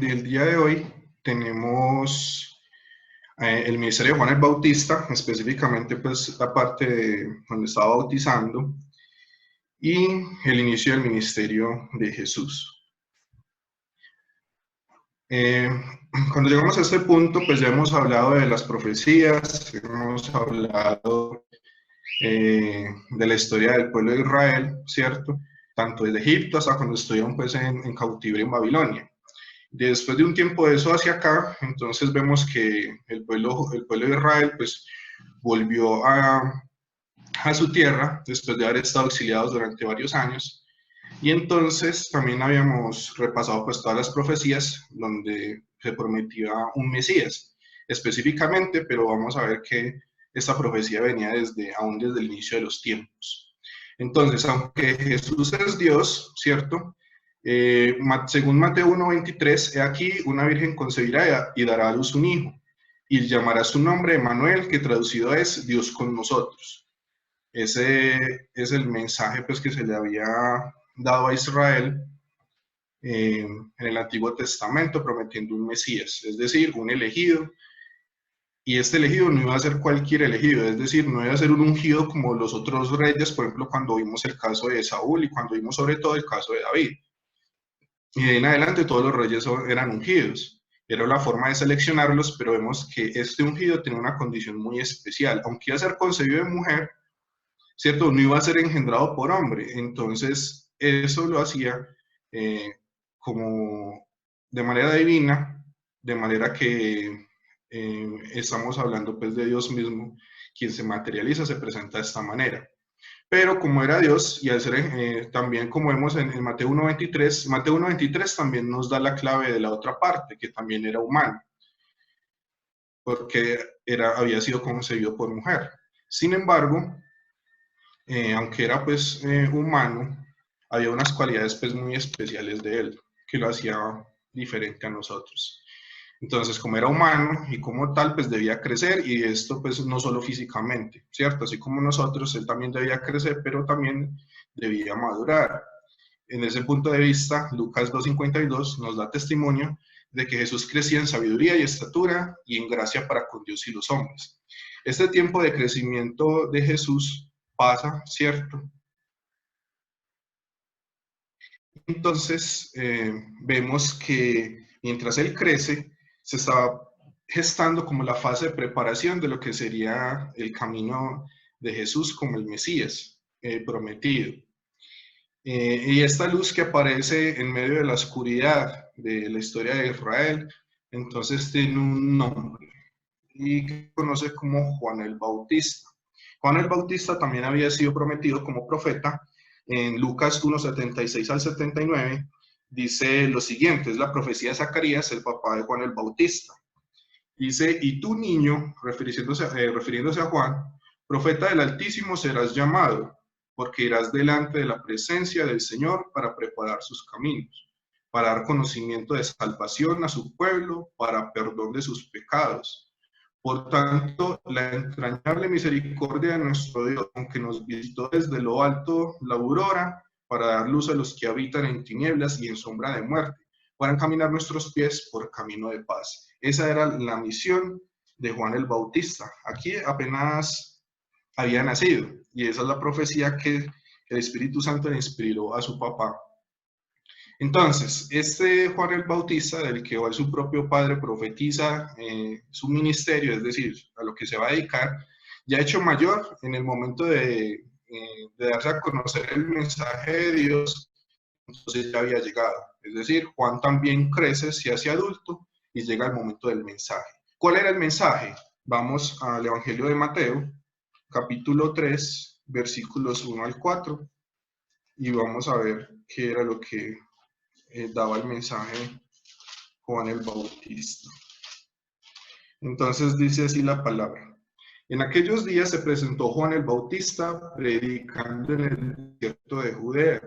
del día de hoy tenemos el ministerio de Juan el Bautista, específicamente pues la parte de donde estaba bautizando, y el inicio del ministerio de Jesús. Cuando llegamos a este punto, pues ya hemos hablado de las profecías, hemos hablado de la historia del pueblo de Israel, ¿cierto? Tanto desde Egipto hasta cuando estuvieron pues en cautiverio en Babilonia. Después de un tiempo de eso hacia acá, entonces vemos que el pueblo de Israel pues volvió a su tierra después de haber estado exiliados durante varios años. Y entonces también habíamos repasado pues todas las profecías donde se prometía un Mesías específicamente, pero vamos a ver que esta profecía venía aún desde el inicio de los tiempos. Entonces, aunque Jesús es Dios, ¿cierto? Según Mateo 1:23, he aquí una virgen concebirá y dará a luz un hijo, y llamará su nombre Emmanuel, que traducido es Dios con nosotros. Ese es el mensaje pues, que se le había dado a Israel en el Antiguo Testamento, prometiendo un Mesías, es decir, un elegido. Y este elegido no iba a ser cualquier elegido, es decir, no iba a ser un ungido como los otros reyes, por ejemplo, cuando vimos el caso de Saúl y cuando vimos sobre todo el caso de David. Y de ahí en adelante todos los reyes eran ungidos. Era la forma de seleccionarlos, pero vemos que este ungido tenía una condición muy especial. Aunque iba a ser concebido de mujer, ¿cierto? No iba a ser engendrado por hombre. Entonces, eso lo hacía como de manera divina, de manera que estamos hablando pues de Dios mismo, quien se materializa, se presenta de esta manera. Pero como era Dios, y al ser también como vemos en Mateo 1:23, Mateo 1:23 también nos da la clave de la otra parte, que también era humano, porque había sido concebido por mujer. Sin embargo, aunque era pues humano, había unas cualidades pues muy especiales de él, que lo hacía diferente a nosotros. Entonces, como era humano y como tal, pues debía crecer, y esto pues no solo físicamente, ¿cierto? Así como nosotros, él también debía crecer, pero también debía madurar. En ese punto de vista, Lucas 2:52 nos da testimonio de que Jesús crecía en sabiduría y estatura y en gracia para con Dios y los hombres. Este tiempo de crecimiento de Jesús pasa, ¿cierto? Entonces, vemos que mientras él crece, se estaba gestando como la fase de preparación de lo que sería el camino de Jesús como el Mesías prometido. Y esta luz que aparece en medio de la oscuridad de la historia de Israel, entonces tiene un nombre y que se conoce como Juan el Bautista. Juan el Bautista también había sido prometido como profeta. En Lucas 1:76 al 79 dice lo siguiente, es la profecía de Zacarías, el papá de Juan el Bautista. Dice, y tú niño, refiriéndose a Juan, profeta del Altísimo serás llamado, porque irás delante de la presencia del Señor para preparar sus caminos, para dar conocimiento de salvación a su pueblo, para perdón de sus pecados. Por tanto, la entrañable misericordia de nuestro Dios, aunque nos visitó desde lo alto la aurora, para dar luz a los que habitan en tinieblas y en sombra de muerte, para encaminar nuestros pies por camino de paz. Esa era la misión de Juan el Bautista. Aquí apenas había nacido, y esa es la profecía que el Espíritu Santo le inspiró a su papá. Entonces, este Juan el Bautista, del que hoy su propio padre profetiza su ministerio, es decir, a lo que se va a dedicar, ya hecho mayor, en el momento de darse a conocer el mensaje de Dios, entonces ya había llegado. Es decir, Juan también crece, se hace adulto y llega el momento del mensaje. ¿Cuál era el mensaje? Vamos al Evangelio de Mateo, capítulo 3, versículos 1 al 4, y vamos a ver qué era lo que daba el mensaje Juan el Bautista. Entonces dice así la palabra. En aquellos días se presentó Juan el Bautista predicando en el desierto de Judea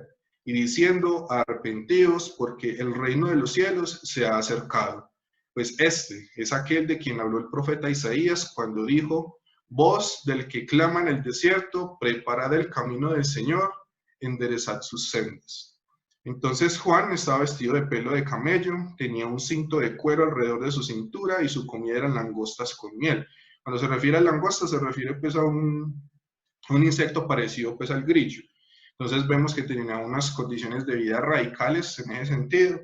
y diciendo, arrepentidos porque el reino de los cielos se ha acercado. Pues este es aquel de quien habló el profeta Isaías cuando dijo, voz del que clama en el desierto, preparad el camino del Señor, enderezad sus sendas. Entonces Juan estaba vestido de pelo de camello, tenía un cinto de cuero alrededor de su cintura y su comida eran langostas con miel. Cuando se refiere a langostas, se refiere pues a un insecto parecido pues al grillo. Entonces vemos que tenía unas condiciones de vida radicales en ese sentido,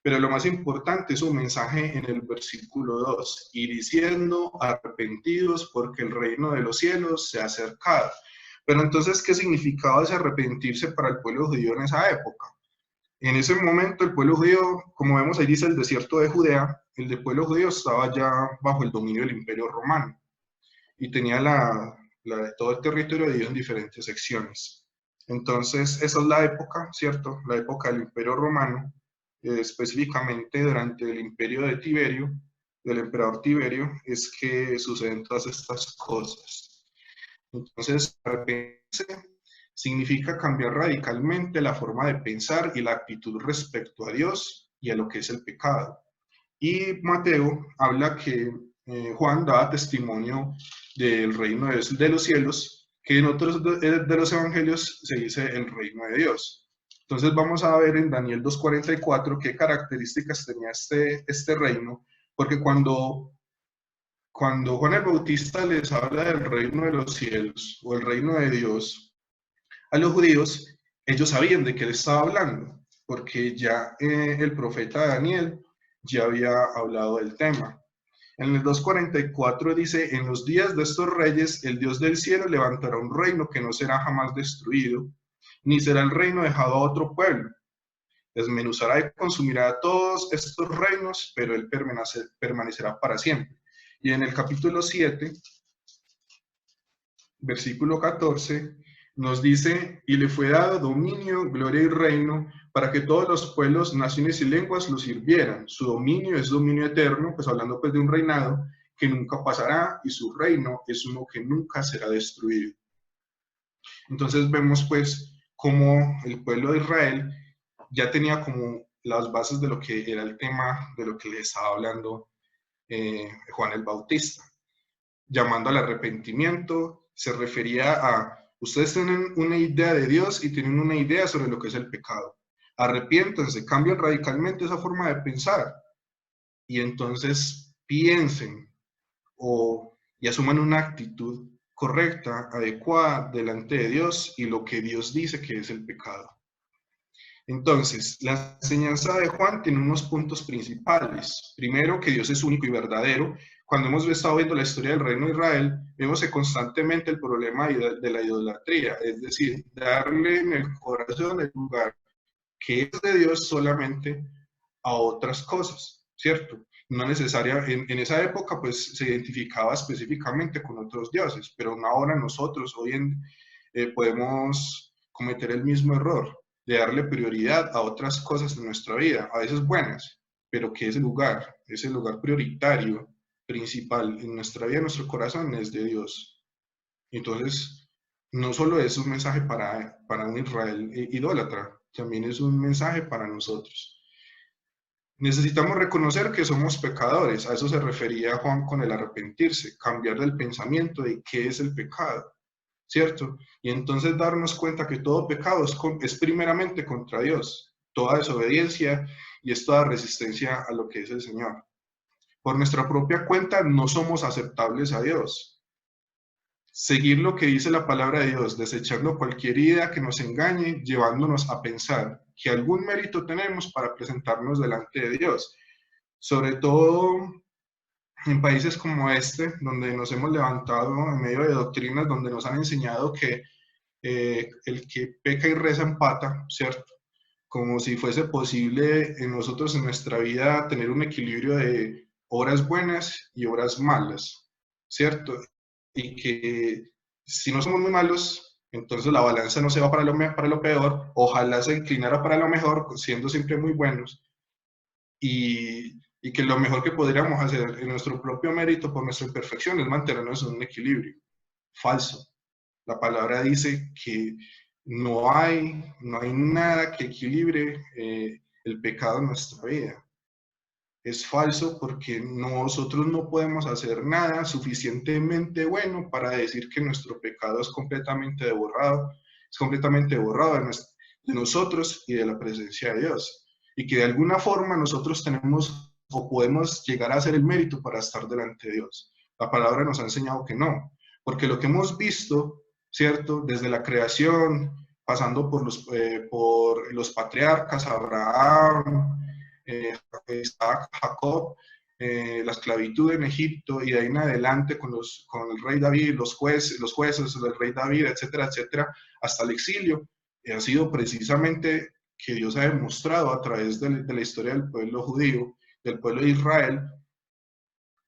pero lo más importante es su mensaje en el versículo 2, y diciendo arrepentidos porque el reino de los cielos se ha acercado. Pero entonces, ¿qué significaba ese arrepentirse para el pueblo judío en esa época? En ese momento el pueblo judío, como vemos ahí dice el desierto de Judea, el pueblo judío estaba ya bajo el dominio del imperio romano y tenía todo el territorio dividido en diferentes secciones. Entonces, esa es la época, ¿cierto? La época del imperio romano, específicamente durante el imperio de Tiberio, del emperador Tiberio, es que suceden todas estas cosas. Entonces, arrepentirse significa cambiar radicalmente la forma de pensar y la actitud respecto a Dios y a lo que es el pecado. Y Mateo habla que Juan daba testimonio del reino de los cielos, que en otros de los evangelios se dice el reino de Dios. Entonces vamos a ver en Daniel 2:44 qué características tenía este reino, porque cuando Juan el Bautista les habla del reino de los cielos o el reino de Dios a los judíos, ellos sabían de qué él estaba hablando, porque ya el profeta Daniel ya había hablado del tema. En el 2:44 dice, en los días de estos reyes, el Dios del cielo levantará un reino que no será jamás destruido, ni será el reino dejado a otro pueblo. Desmenuzará y consumirá todos estos reinos, pero él permanecerá para siempre. Y en el capítulo 7, versículo 14, nos dice, y le fue dado dominio, gloria y reino, para que todos los pueblos, naciones y lenguas lo sirvieran. Su dominio es dominio eterno, pues hablando pues de un reinado que nunca pasará, y su reino es uno que nunca será destruido. Entonces vemos pues cómo el pueblo de Israel ya tenía como las bases de lo que era el tema de lo que le estaba hablando Juan el Bautista. Llamando al arrepentimiento, se refería a, ustedes tienen una idea de Dios y tienen una idea sobre lo que es el pecado. Arrepiéntanse, cambien radicalmente esa forma de pensar y entonces piensen y asuman una actitud correcta, adecuada delante de Dios y lo que Dios dice que es el pecado. Entonces, la enseñanza de Juan tiene unos puntos principales. Primero, que Dios es único y verdadero. Cuando hemos estado viendo la historia del reino de Israel, vemos que constantemente el problema de la idolatría, es decir, darle en el corazón el lugar que es de Dios solamente a otras cosas, ¿cierto? No necesaria, en esa época pues se identificaba específicamente con otros dioses, pero ahora nosotros podemos cometer el mismo error de darle prioridad a otras cosas en nuestra vida, a veces buenas, pero que ese lugar prioritario, principal en nuestra vida, en nuestro corazón, es de Dios. Entonces, no solo es un mensaje para un Israel idólatra, también es un mensaje para nosotros. Necesitamos reconocer que somos pecadores, a eso se refería Juan con el arrepentirse, cambiar del pensamiento de qué es el pecado, ¿cierto? Y entonces darnos cuenta que todo pecado es primeramente contra Dios, toda desobediencia y es toda resistencia a lo que es el Señor. Por nuestra propia cuenta no somos aceptables a Dios. Seguir lo que dice la palabra de Dios, desechando cualquier idea que nos engañe, llevándonos a pensar que algún mérito tenemos para presentarnos delante de Dios. Sobre todo en países como este, donde nos hemos levantado en medio de doctrinas donde nos han enseñado que el que peca y reza empata, ¿cierto? Como si fuese posible en nosotros, en nuestra vida, tener un equilibrio de obras buenas y obras malas, ¿cierto? Y que si no somos muy malos, entonces la balanza no se va para lo peor, ojalá se inclinara para lo mejor, siendo siempre muy buenos, y que lo mejor que podríamos hacer en nuestro propio mérito por nuestra imperfección es mantenernos en un equilibrio. Falso. La palabra dice que no hay nada que equilibre el pecado en nuestra vida. Es falso porque nosotros no podemos hacer nada suficientemente bueno para decir que nuestro pecado es completamente borrado de de nosotros y de la presencia de Dios. Y que de alguna forma nosotros tenemos o podemos llegar a hacer el mérito para estar delante de Dios. La palabra nos ha enseñado que no, porque lo que hemos visto, ¿cierto? Desde la creación, pasando por los patriarcas, Abraham, Isaac, Jacob, la esclavitud en Egipto y de ahí en adelante con el rey David, los jueces del rey David, etcétera, etcétera, hasta el exilio, ha sido precisamente que Dios ha demostrado a través de la historia del pueblo judío, del pueblo de Israel,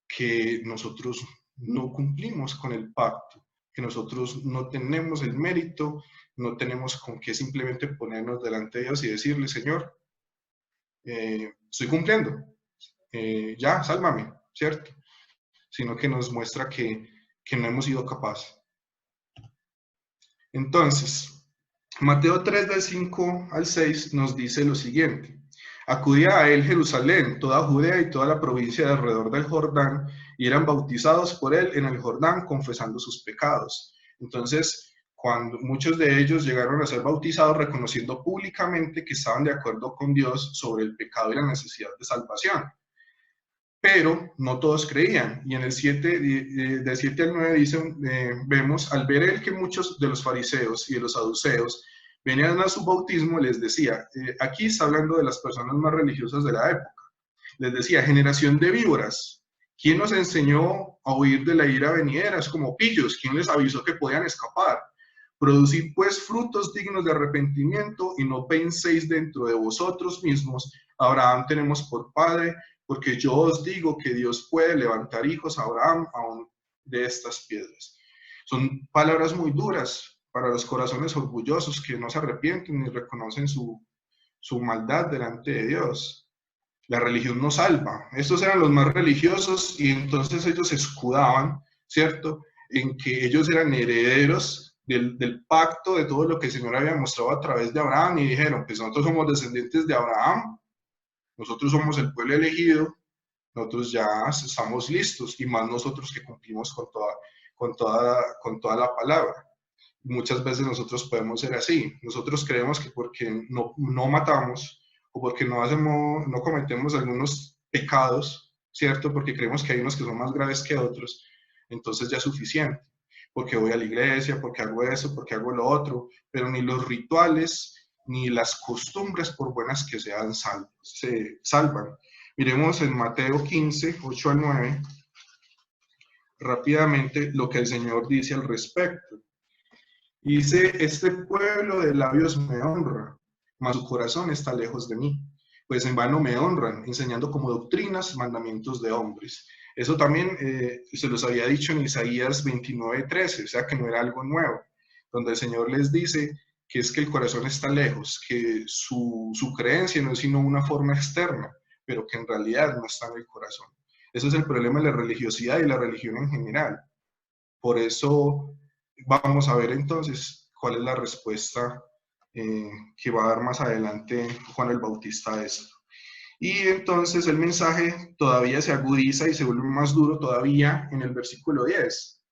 que nosotros no cumplimos con el pacto, que nosotros no tenemos el mérito, no tenemos con qué simplemente ponernos delante de Dios y decirle, Señor, estoy cumpliendo, ya, sálvame, ¿cierto? Sino que nos muestra que no hemos sido capaces. Entonces, Mateo 3, del 5 al 6 nos dice lo siguiente: acudía a él Jerusalén, toda Judea y toda la provincia de alrededor del Jordán, y eran bautizados por él en el Jordán, confesando sus pecados. Entonces, cuando muchos de ellos llegaron a ser bautizados, reconociendo públicamente que estaban de acuerdo con Dios sobre el pecado y la necesidad de salvación. Pero no todos creían. Y en el 7, del 7 al 9 dice, vemos, al ver él que muchos de los fariseos y de los saduceos venían a su bautismo, les decía, aquí está hablando de las personas más religiosas de la época, les decía, generación de víboras, ¿quién nos enseñó a huir de la ira venidera? Es como pillos, ¿quién les avisó que podían escapar? Producid pues frutos dignos de arrepentimiento y no penséis dentro de vosotros mismos, Abraham tenemos por padre, porque yo os digo que Dios puede levantar hijos a Abraham aún de estas piedras. Son palabras muy duras para los corazones orgullosos que no se arrepienten ni reconocen su maldad delante de Dios. La religión no salva. Estos eran los más religiosos y entonces ellos se escudaban, ¿cierto?, en que ellos eran herederos del pacto, de todo lo que el Señor había mostrado a través de Abraham, y dijeron, pues nosotros somos descendientes de Abraham, nosotros somos el pueblo elegido, nosotros ya estamos listos, y más nosotros que cumplimos con toda la palabra. Muchas veces nosotros podemos ser así. Nosotros creemos que porque no matamos o porque no cometemos algunos pecados, ¿cierto? Porque creemos que hay unos que son más graves que otros, entonces ya es suficiente. Porque voy a la iglesia, porque hago eso, porque hago lo otro, pero ni los rituales ni las costumbres, por buenas que sean, se salvan. Miremos en Mateo 15, 8 al 9, rápidamente lo que el Señor dice al respecto. Dice, este pueblo de labios me honra, mas su corazón está lejos de mí, pues en vano me honran, enseñando como doctrinas mandamientos de hombres. Eso también se los había dicho en Isaías 29:13, o sea que no era algo nuevo, donde el Señor les dice que es que el corazón está lejos, que su creencia no es sino una forma externa, pero que en realidad no está en el corazón. Ese es el problema de la religiosidad y la religión en general. Por eso vamos a ver entonces cuál es la respuesta que va a dar más adelante Juan el Bautista a esto. Y entonces el mensaje todavía se agudiza y se vuelve más duro todavía en el versículo 10.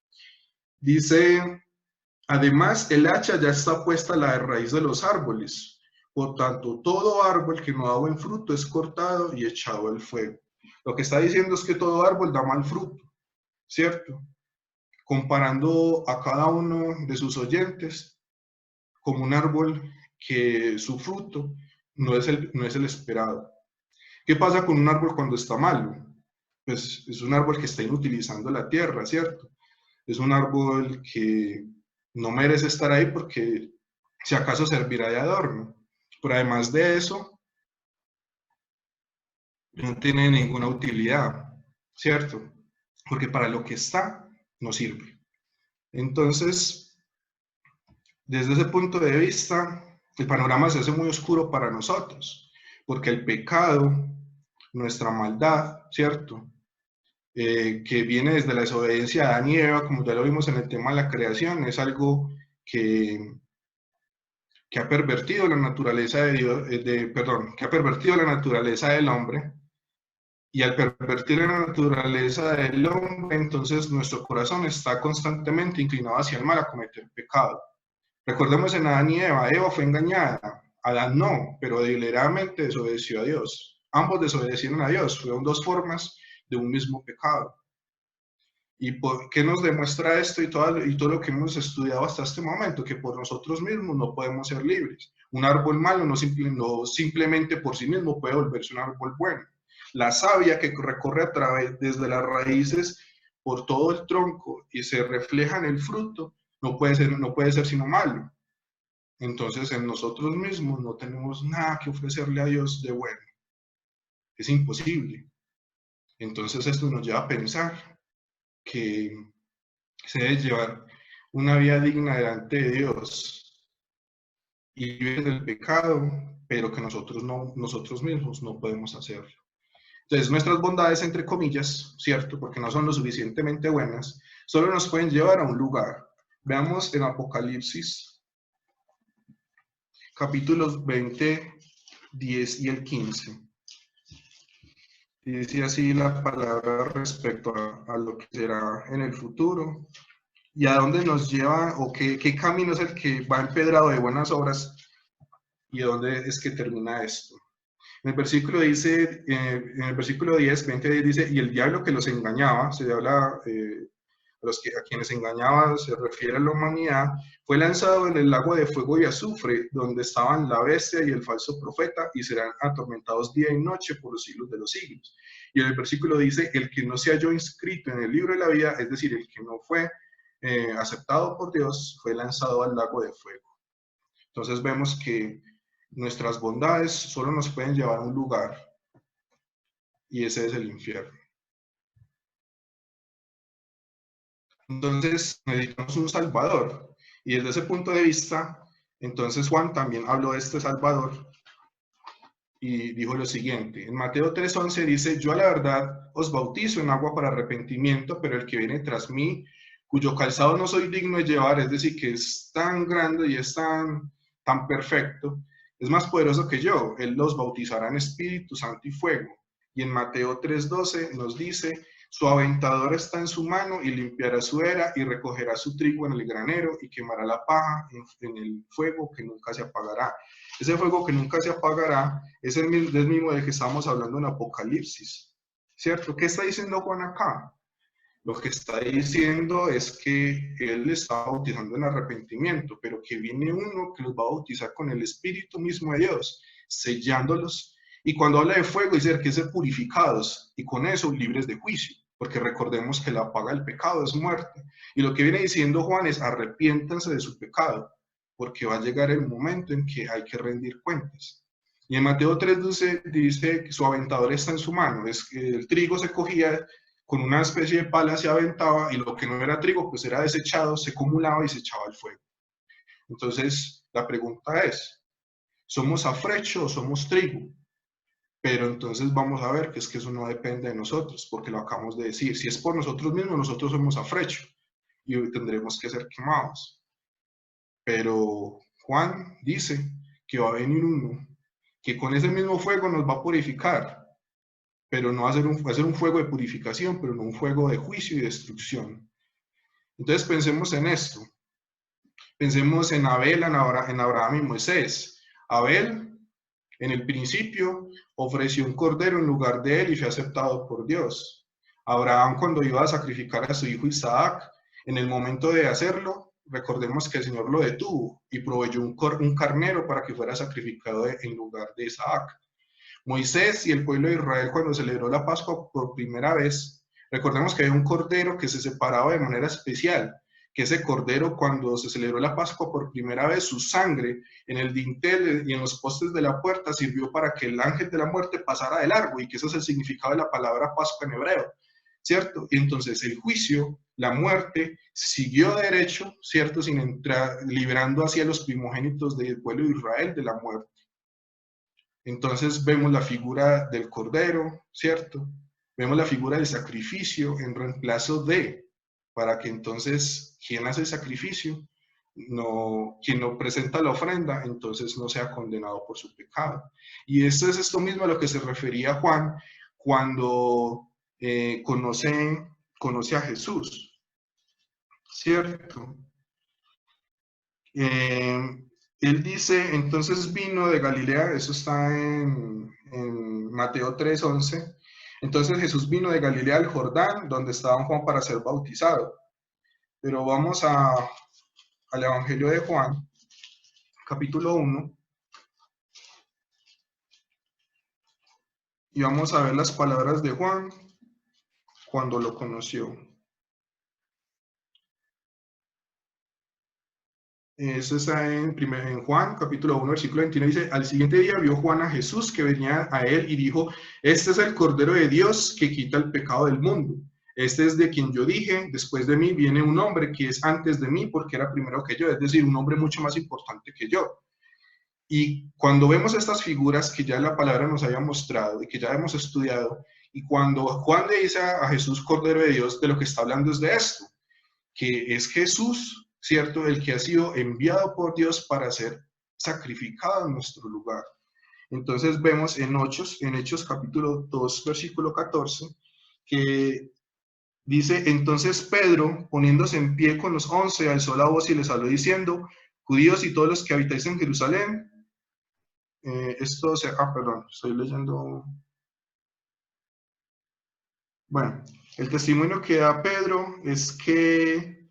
Dice, además el hacha ya está puesta a la raíz de los árboles. Por tanto, todo árbol que no da buen fruto es cortado y echado al fuego. Lo que está diciendo es que todo árbol da mal fruto, ¿cierto? Comparando a cada uno de sus oyentes como un árbol que su fruto no es el esperado. ¿Qué pasa con un árbol cuando está malo? Pues es un árbol que está inutilizando la tierra, ¿cierto? Es un árbol que no merece estar ahí porque si acaso servirá de adorno. Pero además de eso, no tiene ninguna utilidad, ¿cierto? Porque para lo que está, no sirve. Entonces, desde ese punto de vista, el panorama se hace muy oscuro para nosotros, porque el pecado, nuestra maldad, ¿cierto? Que viene desde la desobediencia de Adán y Eva, como ya lo vimos en el tema de la creación, es algo que ha pervertido la naturaleza de Dios, que ha pervertido la naturaleza del hombre, y al pervertir la naturaleza del hombre, entonces nuestro corazón está constantemente inclinado hacia el mal, a cometer pecado. Recordemos en Adán y Eva, Eva fue engañada, Adán no, pero deliberadamente desobedeció a Dios. Ambos desobedecieron a Dios, fueron dos formas de un mismo pecado. ¿Y por qué nos demuestra esto y todo lo que hemos estudiado hasta este momento? Que por nosotros mismos no podemos ser libres. Un árbol malo no simplemente por sí mismo puede volverse un árbol bueno. La savia que recorre a través, desde las raíces por todo el tronco y se refleja en el fruto, no puede ser sino malo. Entonces en nosotros mismos no tenemos nada que ofrecerle a Dios de bueno. Es imposible. Entonces esto nos lleva a pensar que se debe llevar una vida digna delante de Dios y vivir del pecado, pero que nosotros mismos no podemos hacerlo. Entonces, nuestras bondades, entre comillas, ¿cierto? Porque no son lo suficientemente buenas, solo nos pueden llevar a un lugar. Veamos en Apocalipsis, capítulos 20, 10 y el 15. Y dice así la palabra respecto a lo que será en el futuro. ¿Y a dónde nos lleva o qué camino es el que va empedrado de buenas obras y dónde es que termina esto? En el versículo dice, en el versículo 10, 20 dice, y el diablo que los engañaba, se habla a quienes engañaba, se refiere a la humanidad, fue lanzado en el lago de fuego y azufre, donde estaban la bestia y el falso profeta, y serán atormentados día y noche por los siglos de los siglos. Y en el versículo dice, el que no se halló inscrito en el libro de la vida, es decir, el que no fue aceptado por Dios, fue lanzado al lago de fuego. Entonces vemos que nuestras bondades solo nos pueden llevar a un lugar, y ese es el infierno. Entonces necesitamos un Salvador, y desde ese punto de vista, entonces Juan también habló de este Salvador, y dijo lo siguiente, en Mateo 3:11 dice, yo a la verdad os bautizo en agua para arrepentimiento, pero el que viene tras mí, cuyo calzado no soy digno de llevar, es decir, que es tan grande y es tan perfecto, es más poderoso que yo, él los bautizará en Espíritu Santo y fuego. Y en Mateo 3:12 nos dice, su aventador está en su mano y limpiará su era y recogerá su trigo en el granero y quemará la paja en el fuego que nunca se apagará. Ese fuego que nunca se apagará es el mismo del que estamos hablando en Apocalipsis, ¿cierto? ¿Qué está diciendo Juan acá? Lo que está diciendo es que él está bautizando en arrepentimiento, pero que viene uno que los va a bautizar con el Espíritu mismo de Dios, sellándolos. Y cuando habla de fuego, dice que ser purificados y con eso libres de juicio, porque recordemos que la paga del pecado es muerte. Y lo que viene diciendo Juan es arrepiéntanse de su pecado, porque va a llegar el momento en que hay que rendir cuentas. Y en Mateo 3:12 dice que su aventador está en su mano, es que el trigo se cogía con una especie de pala, se aventaba y lo que no era trigo pues era desechado, se acumulaba y se echaba al fuego. Entonces la pregunta es, ¿somos afrecho o somos trigo? Pero entonces vamos a ver que es que eso no depende de nosotros, porque lo acabamos de decir, si es por nosotros mismos, nosotros somos afrecho y tendremos que ser quemados. Pero Juan dice que va a venir uno que con ese mismo fuego nos va a purificar, pero no va a ser un fuego de purificación, pero no un fuego de juicio y destrucción. Entonces pensemos en esto. Pensemos en Abel, en Abraham y Moisés. Abel, en el principio, ofreció un cordero en lugar de él y fue aceptado por Dios. Abraham, cuando iba a sacrificar a su hijo Isaac, en el momento de hacerlo, recordemos que el Señor lo detuvo y proveyó un carnero para que fuera sacrificado en lugar de Isaac. Moisés y el pueblo de Israel, cuando celebró la Pascua por primera vez, recordemos que había un cordero que se separaba de manera especial, que ese cordero, cuando se celebró la Pascua por primera vez, su sangre en el dintel y en los postes de la puerta sirvió para que el ángel de la muerte pasara de largo, y que eso es el significado de la palabra Pascua en hebreo, ¿cierto? Y entonces el juicio, la muerte, siguió derecho, ¿cierto? Sin entrar, librando así a los primogénitos del pueblo de Israel de la muerte. Entonces vemos la figura del cordero, ¿cierto? Vemos la figura del sacrificio en reemplazo de, para que entonces quien hace el sacrificio, quien no presenta la ofrenda, entonces no sea condenado por su pecado. Y esto es esto mismo a lo que se refería Juan cuando conoce a Jesús, ¿cierto? Él dice, entonces vino de Galilea, eso está en Mateo 3:11. Entonces Jesús vino de Galilea al Jordán, donde estaba Juan para ser bautizado. Pero vamos al Evangelio de Juan, capítulo 1, y vamos a ver las palabras de Juan cuando lo conoció. Eso está en Juan, capítulo 1, versículo 21, dice, al siguiente día vio Juan a Jesús que venía a él y dijo, este es el Cordero de Dios que quita el pecado del mundo. Este es de quien yo dije, después de mí viene un hombre que es antes de mí porque era primero que yo, es decir, un hombre mucho más importante que yo. Y cuando vemos estas figuras que ya la palabra nos haya mostrado y que ya hemos estudiado, y cuando Juan le dice a Jesús, Cordero de Dios, de lo que está hablando es de esto, que es Jesús, ¿cierto? El que ha sido enviado por Dios para ser sacrificado en nuestro lugar. Entonces vemos en Hechos capítulo 2, versículo 14, que dice, entonces Pedro, poniéndose en pie con los 11, alzó la voz y les habló diciendo, judíos y todos los que habitáis en Jerusalén, perdón, estoy leyendo. Bueno, el testimonio que da Pedro es que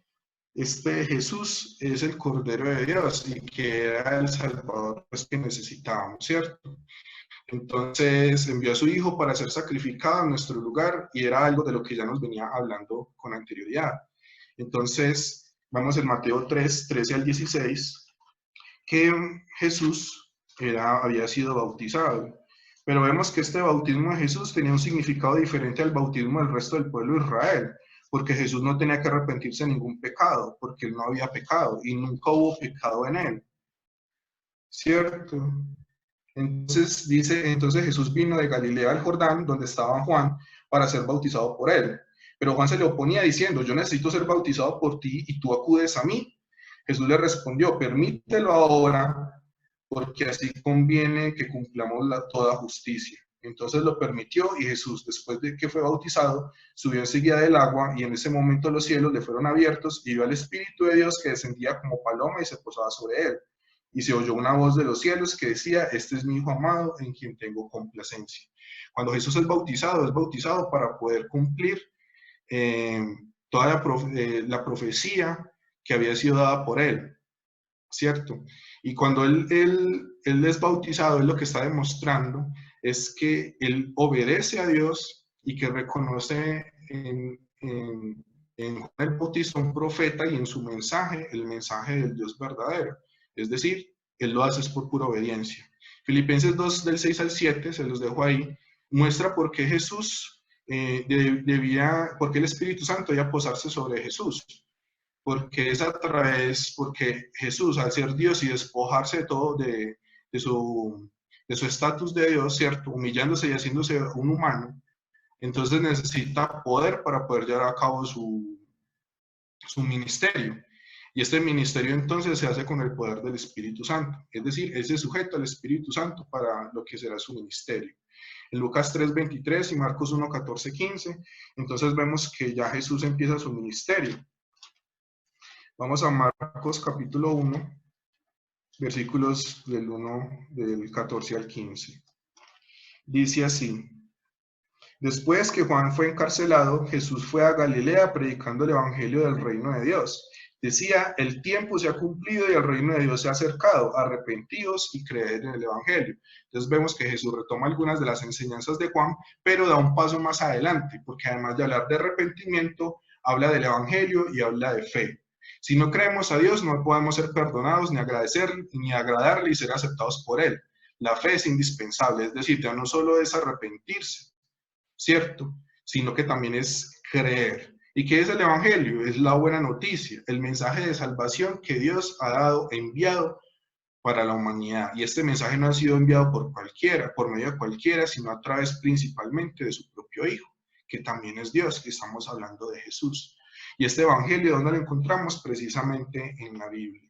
este Jesús es el Cordero de Dios y que era el Salvador pues, que necesitábamos, ¿cierto? Entonces envió a su Hijo para ser sacrificado en nuestro lugar y era algo de lo que ya nos venía hablando con anterioridad. Entonces, vamos en Mateo 3, 13 al 16, que Jesús había sido bautizado. Pero vemos que este bautismo de Jesús tenía un significado diferente al bautismo del resto del pueblo de Israel, porque Jesús no tenía que arrepentirse de ningún pecado, porque él no había pecado y nunca hubo pecado en él, ¿cierto? Entonces dice, entonces Jesús vino de Galilea al Jordán, donde estaba Juan, para ser bautizado por él. Pero Juan se le oponía diciendo, yo necesito ser bautizado por ti y tú acudes a mí. Jesús le respondió, permítelo ahora, porque así conviene que cumplamos toda justicia. Entonces lo permitió y Jesús, después de que fue bautizado, subió enseguida del agua y en ese momento los cielos le fueron abiertos y vio al Espíritu de Dios que descendía como paloma y se posaba sobre él. Y se oyó una voz de los cielos que decía, este es mi Hijo amado en quien tengo complacencia. Cuando Jesús es bautizado para poder cumplir eh, toda la profecía que había sido dada por él, ¿cierto? Y cuando él es bautizado, él lo que está demostrando es que él obedece a Dios y que reconoce en Juan el Bautista un profeta y en su mensaje, el mensaje del Dios verdadero. Es decir, él lo hace por pura obediencia. Filipenses 2, del 6 al 7, se los dejo ahí, muestra por qué Jesús porque el Espíritu Santo debía posarse sobre Jesús. Porque es a través, porque Jesús, al ser Dios y despojarse de todo, de su estatus de Dios, ¿cierto? Humillándose y haciéndose un humano, entonces necesita poder para poder llevar a cabo su ministerio. Y este ministerio entonces se hace con el poder del Espíritu Santo, es decir, él se sujeta al Espíritu Santo para lo que será su ministerio. En Lucas 3:23 y Marcos 1:14-15, entonces vemos que ya Jesús empieza su ministerio. Vamos a Marcos capítulo 1, versículos del 14 al 15. Dice así, después que Juan fue encarcelado, Jesús fue a Galilea predicando el evangelio del reino de Dios. Decía, el tiempo se ha cumplido y el reino de Dios se ha acercado, arrepentidos y creed en el evangelio. Entonces vemos que Jesús retoma algunas de las enseñanzas de Juan, pero da un paso más adelante, porque además de hablar de arrepentimiento, habla del evangelio y habla de fe. Si no creemos a Dios, no podemos ser perdonados, ni agradecer, ni agradarle y ser aceptados por Él. La fe es indispensable, es decir, ya no solo es arrepentirse, ¿cierto? Sino que también es creer. ¿Y qué es el Evangelio? Es la buena noticia, el mensaje de salvación que Dios ha dado, enviado para la humanidad. Y este mensaje no ha sido enviado por cualquiera, por medio de cualquiera, sino a través principalmente de su propio Hijo, que también es Dios, que estamos hablando de Jesús. Y este Evangelio, ¿dónde lo encontramos? Precisamente en la Biblia.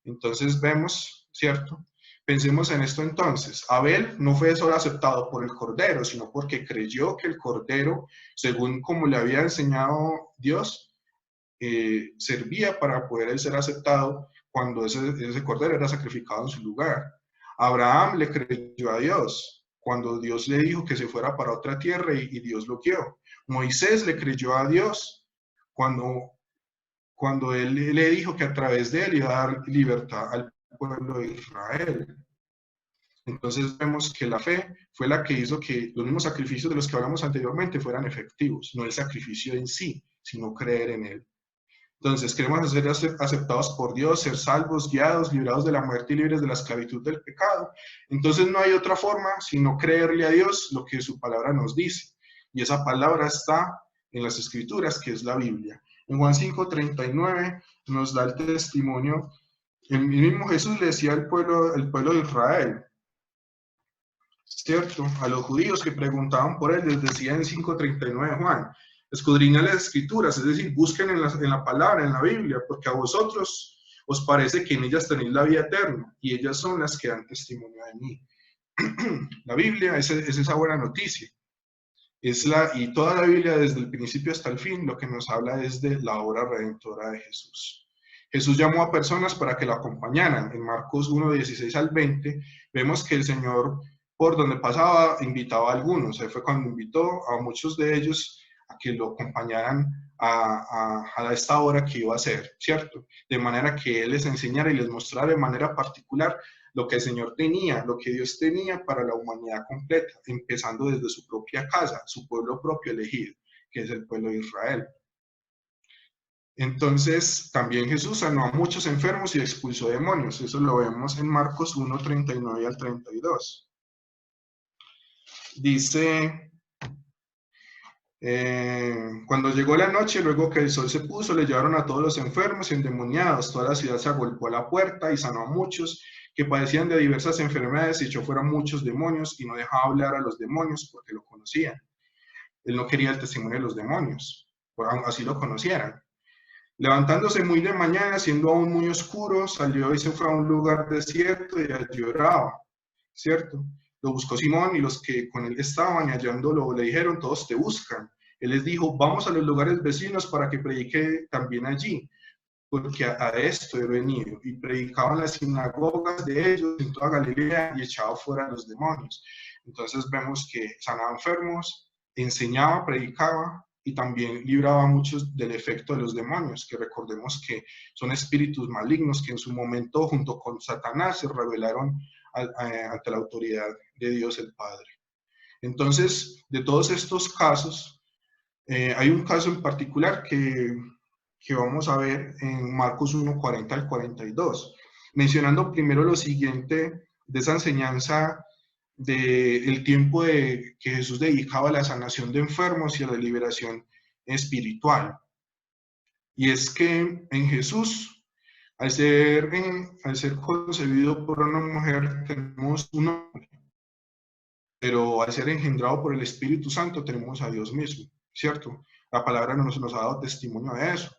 Entonces vemos, ¿cierto? Pensemos en esto entonces. Abel no fue solo aceptado por el Cordero, sino porque creyó que el Cordero, según como le había enseñado Dios, servía para poder ser aceptado cuando ese cordero era sacrificado en su lugar. Abraham le creyó a Dios cuando Dios le dijo que se fuera para otra tierra y Dios lo guió. Moisés le creyó a Dios cuando él le dijo que a través de él iba a dar libertad al pueblo de Israel. Entonces vemos que la fe fue la que hizo que los mismos sacrificios de los que hablamos anteriormente fueran efectivos, no el sacrificio en sí, sino creer en él. Entonces, queremos ser aceptados por Dios, ser salvos, guiados, librados de la muerte y libres de la esclavitud del pecado. Entonces no hay otra forma sino creerle a Dios lo que su palabra nos dice. Y esa palabra está en las Escrituras, que es la Biblia. En Juan 5:39 nos da el testimonio. El mismo Jesús le decía al pueblo de Israel, ¿cierto? A los judíos que preguntaban por él, les decía en 5:39 Juan, escudriñad las escrituras, es decir, busquen en la palabra, en la Biblia, porque a vosotros os parece que en ellas tenéis la vida eterna, y ellas son las que dan testimonio de mí. La Biblia es esa buena noticia. Y toda la Biblia, desde el principio hasta el fin, lo que nos habla es de la obra redentora de Jesús. Jesús llamó a personas para que lo acompañaran. En Marcos 1:16 al 20, vemos que el Señor, por donde pasaba, invitaba a algunos. Fue cuando invitó a muchos de ellos a que lo acompañaran a esta obra que iba a hacer, ¿cierto? De manera que Él les enseñara y les mostrara de manera particular lo que el Señor tenía, lo que Dios tenía para la humanidad completa, empezando desde su propia casa, su pueblo propio elegido, que es el pueblo de Israel. Entonces, también Jesús sanó a muchos enfermos y expulsó demonios. Eso lo vemos en Marcos 1:39 al 32. Dice, cuando llegó la noche, luego que el sol se puso, le llevaron a todos los enfermos y endemoniados. Toda la ciudad se agolpó a la puerta y sanó a muchos que padecían de diversas enfermedades y echó fuera muchos demonios y no dejaba hablar a los demonios porque lo conocían. Él no quería el testimonio de los demonios, así lo conocieran. Levantándose muy de mañana, siendo aún muy oscuro, salió y se fue a un lugar desierto y allí oraba, ¿cierto? Lo buscó Simón y los que con él estaban y hallándolo le dijeron, todos te buscan. Él les dijo, vamos a los lugares vecinos para que predique también allí, porque a esto he venido. Y predicaba en las sinagogas de ellos en toda Galilea y echaba fuera a los demonios. Entonces vemos que sanaba enfermos, enseñaba, predicaba y también libraba a muchos del efecto de los demonios, que recordemos que son espíritus malignos que en su momento junto con Satanás se rebelaron ante la autoridad de Dios el Padre. Entonces, de todos estos casos, hay un caso en particular que vamos a ver en Marcos 1:40 al 42, mencionando primero lo siguiente de esa enseñanza del tiempo que Jesús dedicaba a la sanación de enfermos y a la liberación espiritual. Y es que en Jesús, al ser concebido por una mujer, tenemos un hombre, pero al ser engendrado por el Espíritu Santo, tenemos a Dios mismo, ¿cierto? La palabra nos ha dado testimonio de eso.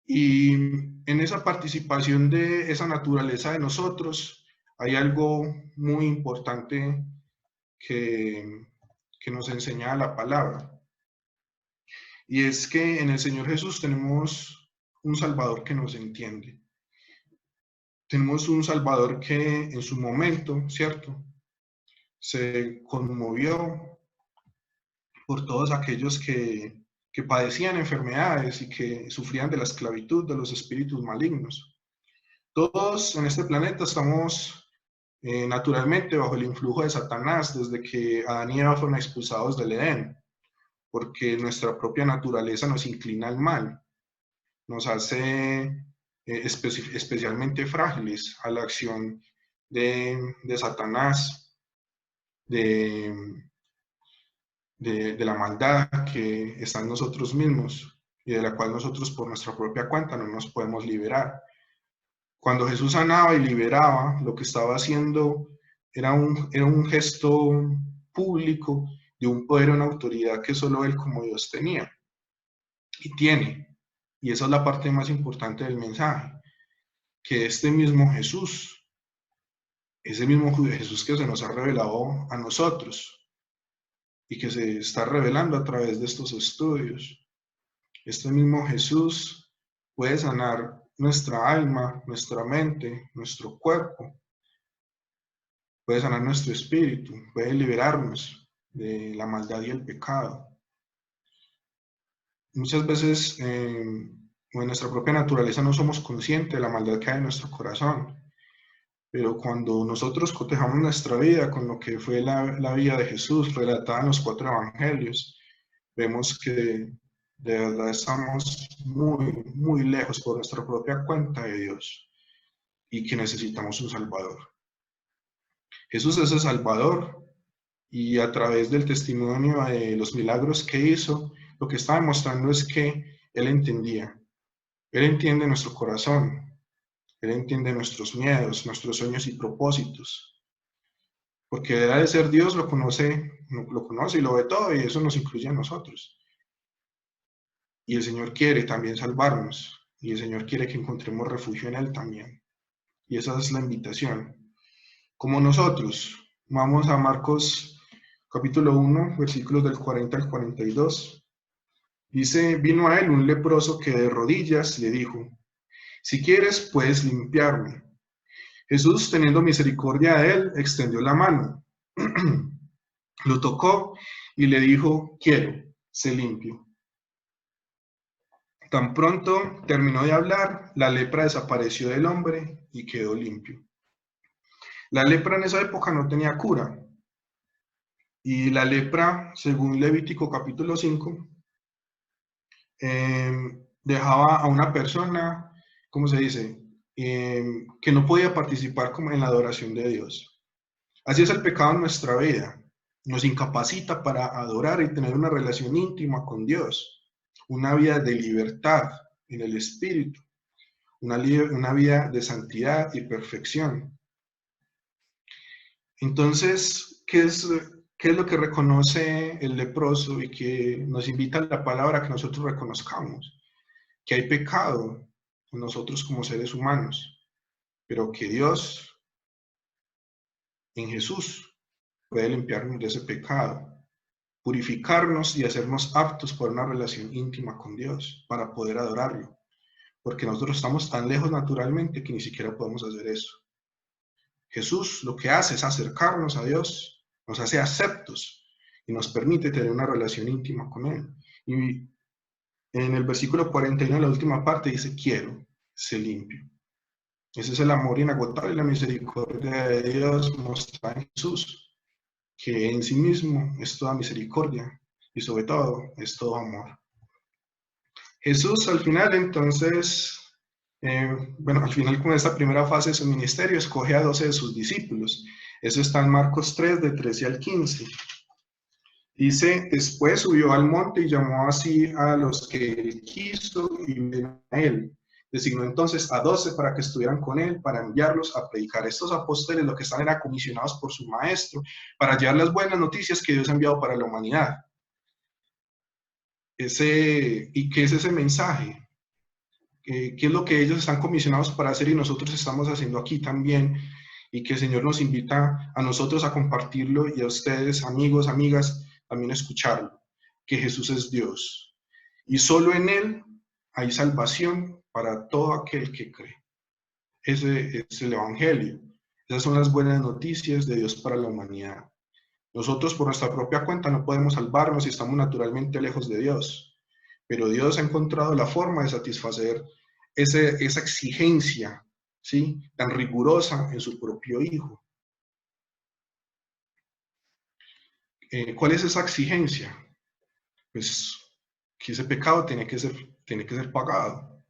Y en esa participación de esa naturaleza de nosotros, hay algo muy importante que nos enseña la palabra. Y es que en el Señor Jesús tenemos un Salvador que nos entiende. Tenemos un Salvador que en su momento, ¿cierto?, se conmovió por todos aquellos que padecían enfermedades y que sufrían de la esclavitud de los espíritus malignos. Todos en este planeta estamos naturalmente bajo el influjo de Satanás desde que Adán y Eva fueron expulsados del Edén, porque nuestra propia naturaleza nos inclina al mal, nos hace especialmente frágiles a la acción de Satanás, de la maldad que está en nosotros mismos y de la cual nosotros por nuestra propia cuenta no nos podemos liberar. Cuando Jesús sanaba y liberaba, lo que estaba haciendo era un gesto público de un poder, una autoridad que solo Él como Dios tenía y tiene. Y esa es la parte más importante del mensaje, que este mismo Jesús, ese mismo Jesús que se nos ha revelado a nosotros y que se está revelando a través de estos estudios, este mismo Jesús puede sanar nuestra alma, nuestra mente, nuestro cuerpo, puede sanar nuestro espíritu, puede liberarnos de la maldad y el pecado. Muchas veces en nuestra propia naturaleza no somos conscientes de la maldad que hay en nuestro corazón, pero cuando nosotros cotejamos nuestra vida con lo que fue la vida de Jesús relatada en los 4 evangelios, vemos que de verdad estamos muy, muy lejos por nuestra propia cuenta de Dios y que necesitamos un Salvador. Jesús es el Salvador y a través del testimonio de los milagros que hizo, lo que está demostrando es que Él entendía. Él entiende nuestro corazón, Él entiende nuestros miedos, nuestros sueños y propósitos. Porque Él, al ser Dios, lo conoce y lo ve todo, y eso nos incluye a nosotros. Y el Señor quiere también salvarnos, y el Señor quiere que encontremos refugio en Él también. Y esa es la invitación. Como nosotros, vamos a Marcos capítulo 1, versículos del 40 al 42. Dice, vino a él un leproso que de rodillas le dijo, si quieres, puedes limpiarme. Jesús, teniendo misericordia de él, extendió la mano, lo tocó y le dijo, quiero, sé limpio. Tan pronto terminó de hablar, la lepra desapareció del hombre y quedó limpio. La lepra en esa época no tenía cura. Y la lepra, según Levítico capítulo 5, dejaba a una persona, ¿cómo se dice? Que no podía participar como en la adoración de Dios. Así es el pecado en nuestra vida. Nos incapacita para adorar y tener una relación íntima con Dios. Una vida de libertad en el Espíritu. Una vida de santidad y perfección. Entonces, ¿qué es lo que reconoce el leproso y que nos invita a la palabra que nosotros reconozcamos? Que hay pecado en nosotros como seres humanos, pero que Dios en Jesús puede limpiarnos de ese pecado, purificarnos y hacernos aptos por una relación íntima con Dios para poder adorarlo, porque nosotros estamos tan lejos naturalmente que ni siquiera podemos hacer eso. Jesús lo que hace es acercarnos a Dios, nos hace aceptos y nos permite tener una relación íntima con Él. Y en el versículo 41, en la última parte, dice, quiero, sé limpio. Ese es el amor inagotable y la misericordia de Dios mostrada en Jesús, que en sí mismo es toda misericordia y sobre todo es todo amor. Jesús al final entonces, al final con esta primera fase de su ministerio, escoge a 12 de sus discípulos. Eso está en Marcos 3, de 13 al 15. Dice, después subió al monte y llamó así a los que él quiso y vinieron a él. Designó entonces a 12 para que estuvieran con él, para enviarlos a predicar. Estos apóstoles lo que están era comisionados por su maestro para llevar las buenas noticias que Dios ha enviado para la humanidad. ¿Y qué es ese mensaje? ¿Qué es lo que ellos están comisionados para hacer y nosotros estamos haciendo aquí también? Y que el Señor nos invita a nosotros a compartirlo y a ustedes, amigos, amigas, también escucharlo, que Jesús es Dios. Y solo en Él hay salvación para todo aquel que cree. Ese es el Evangelio. Esas son las buenas noticias de Dios para la humanidad. Nosotros por nuestra propia cuenta no podemos salvarnos y estamos naturalmente lejos de Dios. Pero Dios ha encontrado la forma de satisfacer esa exigencia, ¿sí?, tan rigurosa en su propio Hijo. ¿Cuál es esa exigencia? Pues que ese pecado tiene que ser pagado.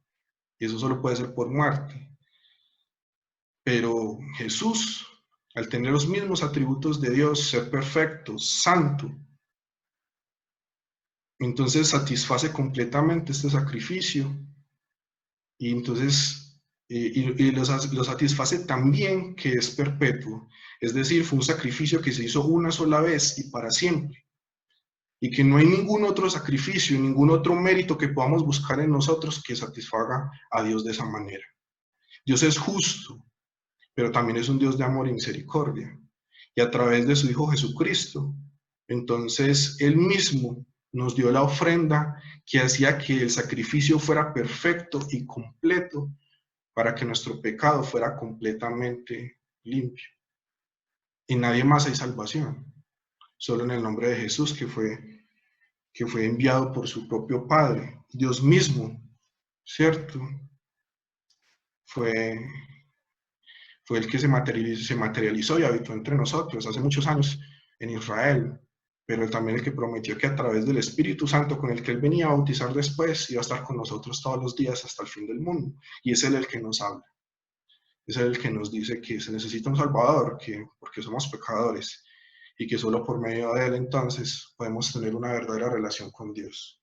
Y eso solo puede ser por muerte. Pero Jesús, al tener los mismos atributos de Dios, ser perfecto, santo, entonces satisface completamente este sacrificio y entonces lo satisface también que es perpetuo. Es decir, fue un sacrificio que se hizo una sola vez y para siempre. Y que no hay ningún otro sacrificio, ningún otro mérito que podamos buscar en nosotros que satisfaga a Dios de esa manera. Dios es justo, pero también es un Dios de amor y misericordia. Y a través de su Hijo Jesucristo, entonces Él mismo nos dio la ofrenda que hacía que el sacrificio fuera perfecto y completo para que nuestro pecado fuera completamente limpio. En nadie más hay salvación, solo en el nombre de Jesús, que fue enviado por su propio Padre, Dios mismo, ¿cierto? Fue, fue el que se materializó y habitó entre nosotros hace muchos años en Israel, pero también el que prometió que a través del Espíritu Santo con el que Él venía a bautizar después, iba a estar con nosotros todos los días hasta el fin del mundo. Y es Él el que nos habla, es Él el que nos dice que se necesita un Salvador, porque somos pecadores, y que solo por medio de Él entonces podemos tener una verdadera relación con Dios.